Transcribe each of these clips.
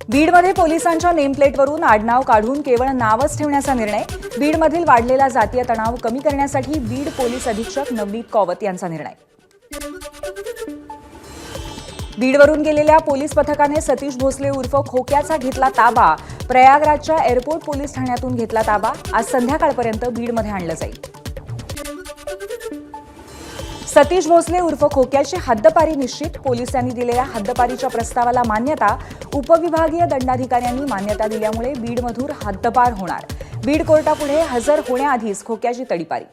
बीडमध्ये पोलिसांच्या नेमप्लेटवरून आडनाव काढून केवळ नावच ठेवण्याचा निर्णय. बीडमधील वाढलेला जातीय तणाव कमी करण्यासाठी बीड पोलीस अधीक्षक नवनीत कौवत यांचा निर्णय. बीडवरून गेलेल्या पोलीस पथकाने सतीश भोसले उर्फ खोक्याचा घेतला ताबा. प्रयागराजच्या एअरपोर्ट पोलीस ठाण्यातून घेतला ताबा. आज संध्याकाळपर्यंत बीडमध्ये आणलं जाईल. सतीश भोसले उर्फ खोक्याची हद्दपारी निश्चित. पोलिसांनी दिलेल्या हद्दपारीच्या प्रस्तावाला मान्यता. उपविभागीय दंडाधिकाऱ्यांनी मान्यता दिल्यामुळे बीडमधून हद्दपार होणार. बीड कोर्टापुढे हजर होण्याआधीच खोक्याची तडीपारी.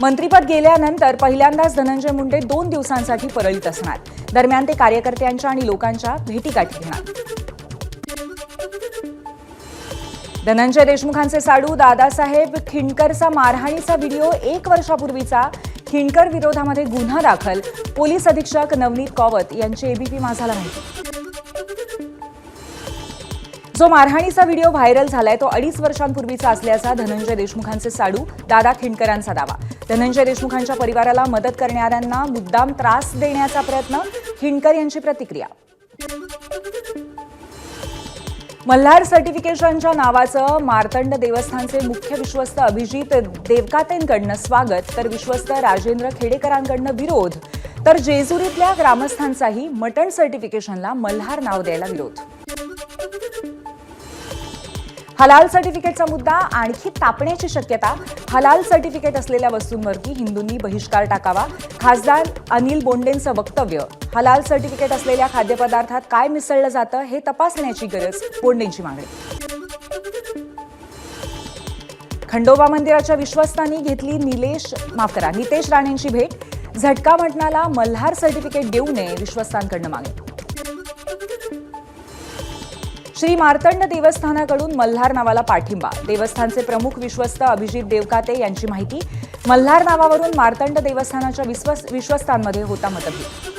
मंत्रिपद गेल्यानंतर पहिल्यांदाच धनंजय मुंडे 2 दिवसांसाठी परळीत असणार. दरम्यान ते कार्यकर्त्यांच्या आणि लोकांच्या भेटीगाठी घेणार. धनंजय देशमुखांचे साडू दादासाहेब खिंडकरचा मारहाणीचा व्हिडिओ 1 वर्षापूर्वीचा. खिंडकर विरोधामध्ये गुन्हा दाखल. पोलीस अधीक्षक नवनीत कौवत यांची एबीपी माझाला माहिती. जो मारहाणीचा व्हिडिओ व्हायरल झालाय तो 2.5 वर्षांपूर्वीचा असल्याचा धनंजय देशमुखांचे साडू दादा खिंडकरांचा दावा. धनंजय देशमुखांच्या परिवाराला मदत करणाऱ्यांना मुद्दाम त्रास देण्याचा प्रयत्न. खिंडकर यांची प्रतिक्रिया. मल्हार सर्टिफिकेशनच्या नावाचं मार्तंड देवस्थानचे मुख्य विश्वस्त अभिजित देवकातेंकडनं स्वागत तर विश्वस्त राजेंद्र खेडेकरांकडनं विरोध. तर जेजुरीतल्या ग्रामस्थांचाही मटण सर्टिफिकेशनला मल्हार नाव द्यायला विरोध. हलाल सर्टिफिकेटचा मुद्दा आणखी तापण्याची शक्यता. हलाल सर्टिफिकेट असलेल्या वस्तूंवरती हिंदूंनी बहिष्कार टाकावा. खासदार अनिल बोंडेंचं वक्तव्य. हलाल सर्टिफिकेट असलेल्या खाद्यपदार्थात काय मिसळलं जातं हे तपासण्याची गरज. बोंडेंची मागणी. खंडोबा मंदिराच्या विश्वस्तांनी घेतली नितेश राणेंची भेट. झटका मटणाला मल्हार सर्टिफिकेट देऊ नये विश्वस्तांकडनं मागणी. श्री मार्तंड देवस्थानाकडून मल्हार नावाला पाठिंबा. देवस्थानचे प्रमुख विश्वस्त अभिजित देवकाते यांची माहिती. मल्हार नावावरून मार्तंड देवस्थानाच्या विश्वस्तांमध्ये होता मतभेद.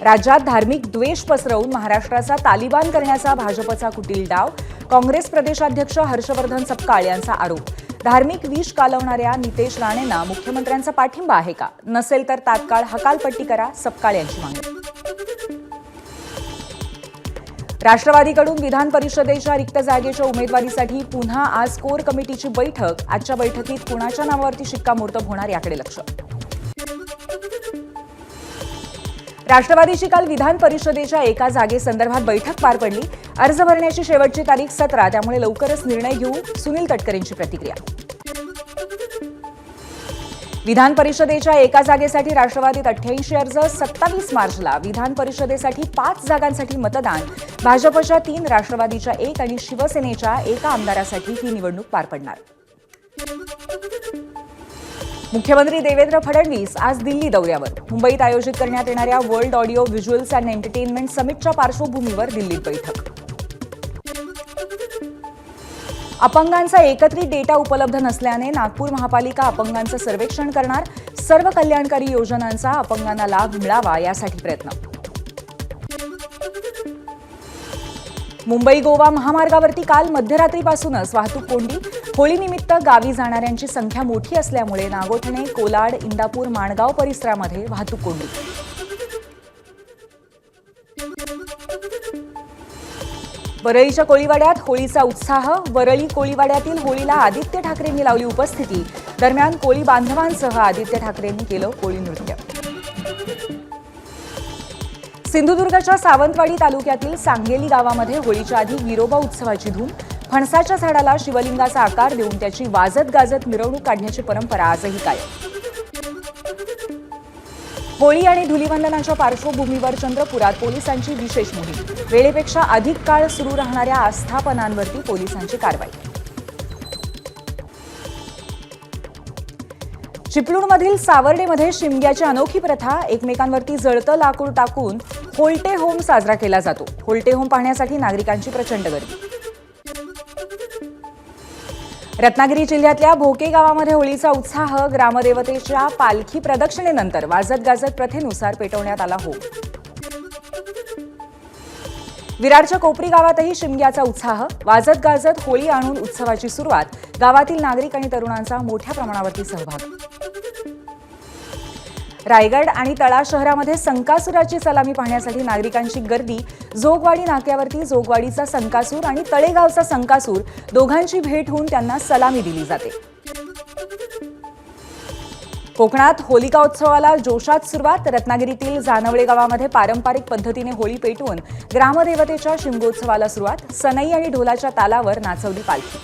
राज्यात धार्मिक द्वेष पसरवून महाराष्ट्राचा तालिबान करण्याचा भाजपचा कुटील डाव. काँग्रेस प्रदेशाध्यक्ष हर्षवर्धन सपकाळ यांचा आरोप. धार्मिक विष कालवणाऱ्या नितेश राणेंना मुख्यमंत्र्यांचा पाठिंबा आहे का? नसेल तर तात्काळ हकालपट्टी करा. सपकाळ यांची मागणी. राष्ट्रवादीकडून विधान परिषदेच्या रिक्त जागेच्या उमेदवारीसाठी पुन्हा आज कोर कमिटीची बैठक. आजच्या बैठकीत कुणाच्या नावावरती शिक्कामोर्तब होणार याकडे लक्ष. राष्ट्रवादीची काल विधान परिषदेच्या एका जागेसंदर्भात बैठक पार पडली. अर्ज भरण्याची शेवटची तारीख 17, त्यामुळे लवकरच निर्णय घेऊ. सुनील तटकरेंची प्रतिक्रिया. विधान परिषदेच्या एका जागेसाठी राष्ट्रवादीत 88 अर्ज. 27 मार्चला विधान परिषदेसाठी 5 जागांसाठी मतदान. भाजपच्या 3, राष्ट्रवादीच्या 1 आणि शिवसेनेच्या 1 आमदारासाठी ही निवडणूक पार पडणार. मुख्यमंत्री देवेंद्र फडणवीस आज दिल्ली दौऱ्यावर. मुंबईत आयोजित करण्यात येणाऱ्या world audio visuals and entertainment समिटच्या पार्श्वभूमीवर दिल्लीत बैठक. अपंगांचा एकत्रित डेटा उपलब्ध नसल्याने नागपूर महापालिका अपंगांचं सर्वेक्षण करणार. सर्व कल्याणकारी योजनांचा अपंगांना लाभ मिळावा यासाठी प्रयत्न. मुंबई गोवा महामार्गावरती काल मध्यरात्रीपासूनच वाहतूक कोंडी. होळीनिमित्त गावी जाणाऱ्यांची संख्या मोठी असल्यामुळे नागोठणे, कोलाड, इंदापूर, माणगाव परिसरामध्ये वाहतूक कोंडी. वरळीच्या कोळीवाड्यात होळीचा उत्साह. वरळी कोळीवाड्यातील होळीला आदित्य ठाकरेंनी लावली उपस्थिती. दरम्यान कोळी बांधवांसह आदित्य ठाकरेंनी केलं कोळी नृत्य. सिंधुदुर्गच्या सावंतवाडी तालुक्यातील सांगेली गावामध्ये होळीच्या आधी विरोबा उत्सवाची धूम. फणसाच्या झाडाला शिवलिंगाचा आकार देऊन त्याची वाजत गाजत मिरवणूक काढण्याची परंपरा आजही कायम. होळी आणि धुलीवंदनाच्या पार्श्वभूमीवर चंद्रपुरात पोलिसांची विशेष मोहीम. वेळेपेक्षा अधिक काळ सुरू राहणाऱ्या आस्थापनांवरती पोलिसांची कारवाई. चिपळूणमधील सावर्डेमध्ये शिमग्याची अनोखी प्रथा. एकमेकांवरती जळतं लाकूड टाकून होल्टे होम साजरा केला जातो. होल्टे होम पाहण्यासाठी नागरिकांची प्रचंड गर्दी. रत्नागिरी जिल्ह्यातल्या भोके गावामध्ये होळीचा उत्साह. ग्रामदेवतेच्या पालखी प्रदक्षिणेनंतर वाजत गाजत प्रथेनुसार पेटवण्यात आला होम. विरारच्या कोपरी गावातही शिमग्याचा उत्साह. वाजत गाजत होळी आणून उत्सवाची सुरुवात. गावातील नागरिक आणि तरुणांचा मोठ्या प्रमाणावरती सहभाग. रायगड आणि तळा शहरामध्ये संकासुराची सलामी पाहण्यासाठी नागरिकांची गर्दी. जोगवाडी नाक्यावरती जोगवाडीचा संकासूर आणि तळेगावचा संकासूर दोघांची भेट होऊन त्यांना सलामी दिली जाते. कोकणात होलिका उत्सवाला जोशात सुरुवात. रत्नागिरीतील जानवळे गावामध्ये पारंपरिक पद्धतीने होळी पेटवून ग्रामदेवतेच्या शिमगोत्सवाला सुरुवात. सनई आणि ढोलाच्या तालावर नाचवली पालखी.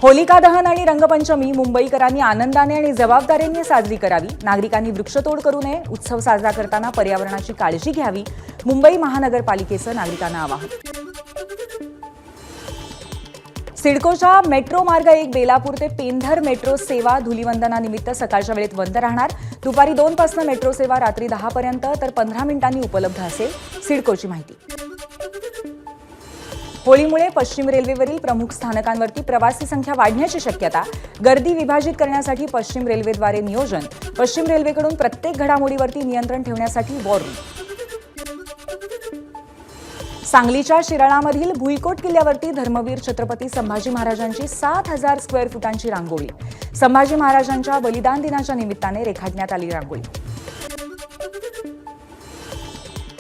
होलिका दहन आणि रंगपंचमी मुंबईकरांनी आनंदाने आणि जबाबदारीने साजरी करावी. नागरिकांनी वृक्षतोड करू नये. उत्सव साजरा करताना पर्यावरणाची काळजी घ्यावी. मुंबई महानगरपालिकेचं नागरिकांना आवाहन. सिडकोच्या मेट्रो मार्ग 1 बेलापूर ते पेंधर मेट्रो सेवा धुलीवंदनानिमित्त सकाळच्या वेळेत बंद राहणार. दुपारी 2 पासून मेट्रो सेवा रात्री 10 पर्यंत तर 15 मिनिटांनी उपलब्ध असेल. सिडकोची माहिती. होळीमुळे पश्चिम रेल्वेवरील प्रमुख स्थानकांवरती प्रवासी संख्या वाढण्याची शक्यता. गर्दी विभाजित करण्यासाठी पश्चिम रेल्वेद्वारे नियोजन. पश्चिम रेल्वेकडून प्रत्येक घडामोडीवरती नियंत्रण ठेवण्यासाठी वॉर रूम. सांगलीच्या शिराळामधील भुईकोट किल्ल्यावरती धर्मवीर छत्रपती संभाजी महाराजांची 7,000 स्क्वेअर फुटांची रांगोळी. संभाजी महाराजांच्या बलिदान दिनाच्या निमित्ताने रेखाटण्यात आली रांगोळी.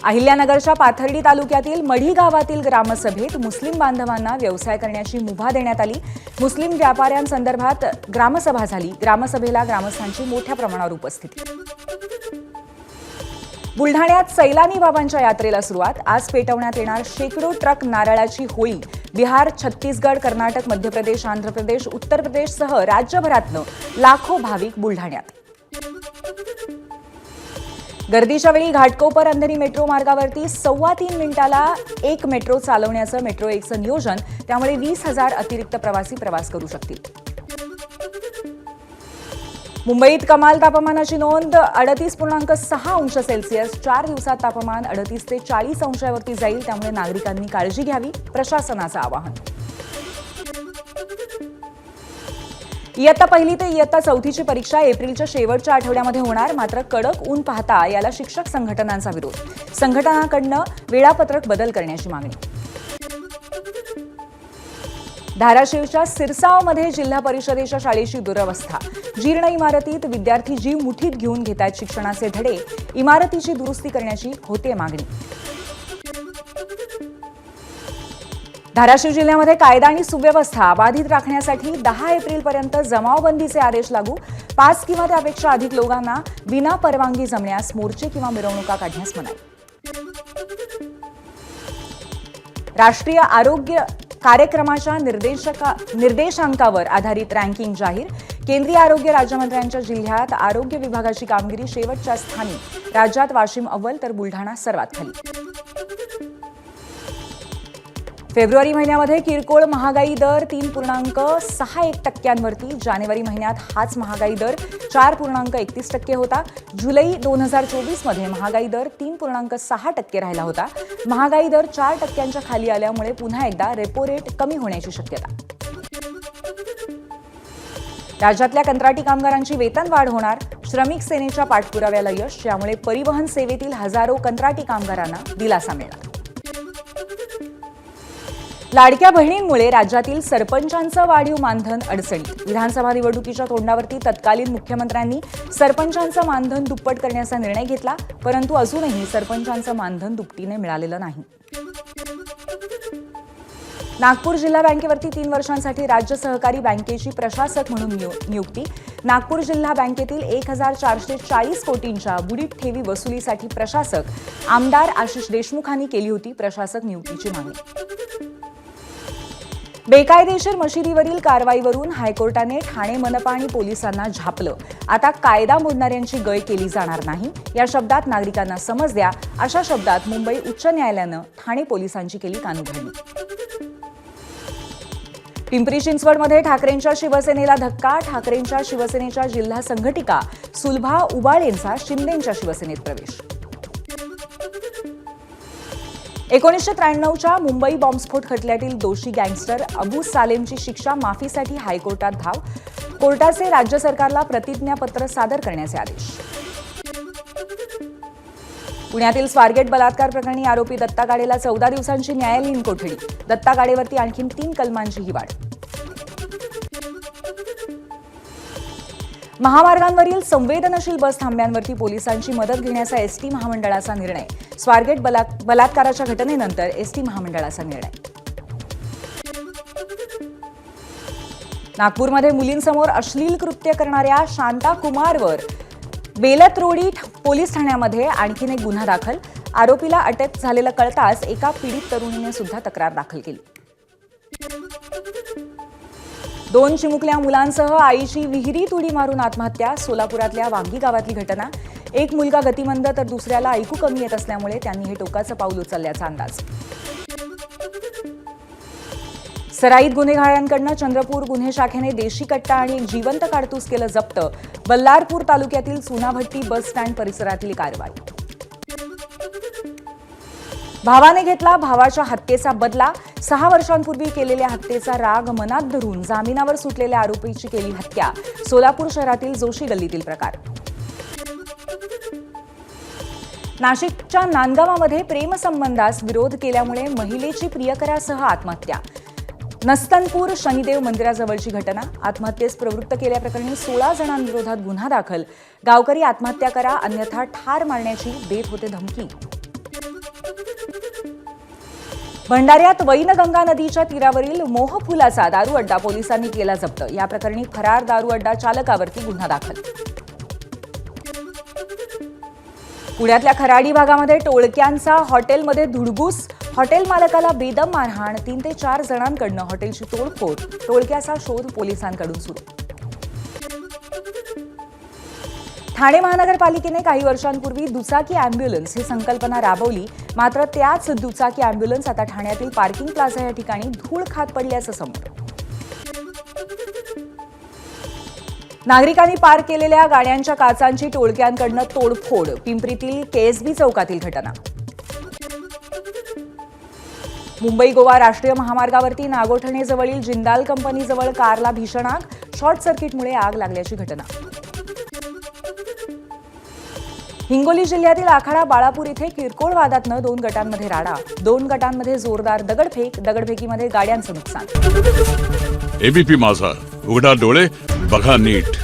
अहिल्यानगरच्या पाथर्डी तालुक्यातील मढी गावातील ग्रामसभेत मुस्लिम बांधवांना व्यवसाय करण्याची मुभा देण्यात आली. मुस्लिम व्यापाऱ्यांसंदर्भात ग्रामसभा झाली. ग्रामसभेला ग्रामस्थांची मोठ्या प्रमाणावर उपस्थिती. बुलढाण्यात सैलानी बाबांच्या यात्रेला सुरुवात. आज पेटवण्यात येणार शेकडो ट्रक नारळाची होळी. बिहार, छत्तीसगड, कर्नाटक, मध्य प्रदेश, आंध्र प्रदेश, उत्तर प्रदेशसह राज्यभरातनं लाखो भाविक बुलढाण्यात. गर्दीच्या वेळी घाटकोपर अंधेरी मेट्रो मार्गावरती 3.25 मिनिटाला 1 मेट्रो चालवण्याचं मेट्रो 1चं नियोजन. त्यामुळे 20,000 अतिरिक्त प्रवासी प्रवास करू शकतील. मुंबईत कमाल तापमानाची नोंद 38.6 अंश सेल्सिअस. 4 दिवसात तापमान 38 ते 40 अंशावरती जाईल. त्यामुळे नागरिकांनी काळजी घ्यावी. प्रशासनाचं आवाहन. इयत्ता 1 ते इयत्ता 4ची परीक्षा एप्रिलच्या शेवटच्या आठवड्यामध्ये होणार. मात्र कडक ऊन पाहता याला शिक्षक संघटनांचा विरोध. संघटनांकडून वेळापत्रक बदल करण्याची मागणी. धाराशिवच्या सिरसावमध्ये जिल्हा परिषदेच्या शाळेची दुरवस्था. जीर्ण इमारतीत विद्यार्थी जीव मुठीत घेऊन घेत आहेत शिक्षणाचे धडे. इमारतीची दुरुस्ती करण्याची होते मागणी. धाराशिव जिल्ह्यामध्ये कायदा आणि सुव्यवस्था बाधित राखण्यासाठी 10 एप्रिलपर्यंत जमावबंदीचे आदेश लागू. 5 किंवा त्यापेक्षा अधिक लोकांना विना परवानगी जमण्यास मोर्चे किंवा मिरवणुका काढण्यास मनाई. राष्ट्रीय आरोग्य कार्यक्रमाच्या निर्देशांकावर आधारित रँकिंग जाहीर. केंद्रीय आरोग्य राज्यमंत्र्यांच्या जिल्ह्यात आरोग्य विभागाची कामगिरी शेवटच्या स्थानी. राज्यात वाशिम अव्वल तर बुलढाणा सर्वात खाली. फेब्रुवारी महिन्यामध्ये किरकोळ महागाई दर 3.61% जानेवारी महिन्यात हाच महागाई दर 4.31% होता. जुलै 2024 मध्ये महागाई दर 3.6% राहिला होता. महागाई दर 4% खाली आल्यामुळे पुन्हा एकदा रेपो रेट कमी होण्याची शक्यता. राज्यातल्या कंत्राटी कामगारांची वेतनवाढ होणार. श्रमिक सेनेच्या पाठपुराव्याला यश. यामुळे परिवहन सेवेतील हजारो कंत्राटी कामगारांना दिलासा मिळणार. लाडक्या बहिणींमुळे राज्यातील सरपंचांचं वाढीव मानधन अडचणीत. विधानसभा निवडणुकीच्या तोंडावरती तत्कालीन मुख्यमंत्र्यांनी सरपंचांचं मानधन दुप्पट करण्याचा निर्णय घेतला. परंतु अजूनही सरपंचांचं मानधन दुपटीने मिळालेलं नाही. नागपूर जिल्हा बँकेवरती 3 वर्षांसाठी राज्य सहकारी बँकेची प्रशासक म्हणून नियुक्ती. नागपूर जिल्हा बँकेतील 1,440 कोटींच्या बुडीत ठेवी वसुलीसाठी प्रशासक आमदार आशिष देशमुखांनी केली होती प्रशासक नियुक्तीची मागणी. बेकायदेशीर मशिदीवरील कारवाईवरून हायकोर्टाने ठाणे मनपा आणि पोलिसांना झापलं. आता कायदा मोडणाऱ्यांची गय केली जाणार नाही. या शब्दात नागरिकांना समज द्या, अशा शब्दात मुंबई उच्च न्यायालयानं ठाणे पोलिसांची केली कानउघाडणी. पिंपरी चिंचवडमध्ये ठाकरेंच्या शिवसेनेला धक्का. ठाकरेंच्या शिवसेनेच्या जिल्हा संघटिका सुलभा उबाळेंचा शिंदेंच्या शिवसेनेत प्रवेश. 1993च्या मुंबई बॉम्बस्फोट खटल्यातील दोषी गँगस्टर अबू सालेमची शिक्षा माफीसाठी हायकोर्टात धाव. कोर्टाचे राज्य सरकारला प्रतिज्ञापत्र सादर करण्याचे आदेश. पुण्यातील स्वारगेट बलात्कार प्रकरणी आरोपी दत्ता गाडेला 14 दिवसांची न्यायालयीन कोठडी. दत्ता गाडेवरती आणखी 3 कलमांचीही वाढ. महामार्गांवरील संवेदनशील बस थांब्यांवरती पोलिसांची मदत घेण्याचा एसटी महामंडळाचा निर्णय. स्वारगेट बलात्काराच्या घटनेनंतर एसटी महामंडळाचा निर्णय. नागपूरमध्ये मुलींसमोर अश्लील कृत्य करणाऱ्या शांता कुमारवर बेलतरोडी पोलीस ठाण्यामध्ये आणखीन एक गुन्हा दाखल. आरोपीला अटक झालेलं कळताच एका पीडित तरुणीने सुद्धा तक्रार दाखल केली. 2 चिमुकल्या मुलांसह आईची विहिरीत उडी मारून आत्महत्या. सोलापुरातल्या वांगी गावातली घटना. एक मुलगा गतिमंद तर दुसऱ्याला ऐकू कमी येत असल्यामुळे त्यांनी हे टोकाचं पाऊल उचलल्याचा अंदाज. सराईत गुन्हेगारांकडनं चंद्रपूर गुन्हे शाखेने देशी कट्टा आणि एक जिवंत काडतूस केलं जप्त. बल्लारपूर तालुक्यातील चुनाभट्टी बस स्टँड परिसरातील कारवाई. भावाने घेतला भावाच्या हत्येचा बदला. 6 वर्षांपूर्वी केलेल्या हत्येचा राग मनात धरून जामिनावर सुटलेल्या आरोपीची केली हत्या. सोलापूर शहरातील जोशी गल्लीतील प्रकार. नाशिकच्या नांदगावामध्ये प्रेमसंबंधास विरोध केल्यामुळे महिलेची प्रियकरासह आत्महत्या. नस्तनपूर शनिदेव मंदिराजवळची घटना. आत्महत्येस प्रवृत्त केल्याप्रकरणी 16 जणांविरोधात गुन्हा दाखल. गावकरी आत्महत्या करा अन्यथा ठार मारण्याची देत होते धमकी. भंडाऱ्यात वैनगंगा नदीच्या तीरावरील मोहफुलाचा दारू अड्डा पोलिसांनी केला जप्त. या प्रकरणी फरार दारू अड्डा चालकावरती गुन्हा दाखल. पुण्यातल्या खराडी भागामध्ये टोळक्यांचा हॉटेलमध्ये धुडगूस. हॉटेल मालकाला बेदम मारहाण. 3 ते 4 जणांकडनं हॉटेलची तोडफोड. टोळक्याचा शोध पोलिसांकडून सुरू. ठाणे महानगरपालिकेने काही वर्षांपूर्वी दुचाकी अँब्युलन्स ही संकल्पना राबवली. मात्र त्याच दुचाकी अँब्युलन्स आता ठाण्यातील पार्किंग प्लाझा या ठिकाणी धूळ खात पडल्याचं समोर. नागरिकांनी पार्क केलेल्या गाड्यांच्या काचांची टोळक्यांकडनं तोडफोड. पिंपरीतील केएसबी चौकातील घटना. मुंबई गोवा राष्ट्रीय महामार्गावरती नागोठणेजवळील जिंदाल कंपनीजवळ कारला भीषण आग. शॉर्ट सर्किटमुळे आग लागल्याची घटना. हिंगोली जिल्ह्यातील आखाडा बाळापूर इथे किरकोळ वादातनं 2 गटांमध्ये राडा. 2 गटांमध्ये जोरदार दगडफेकीमध्ये गाड्यांचं नुकसान. एबीपी माझा, उघडा डोळे बघा नीट.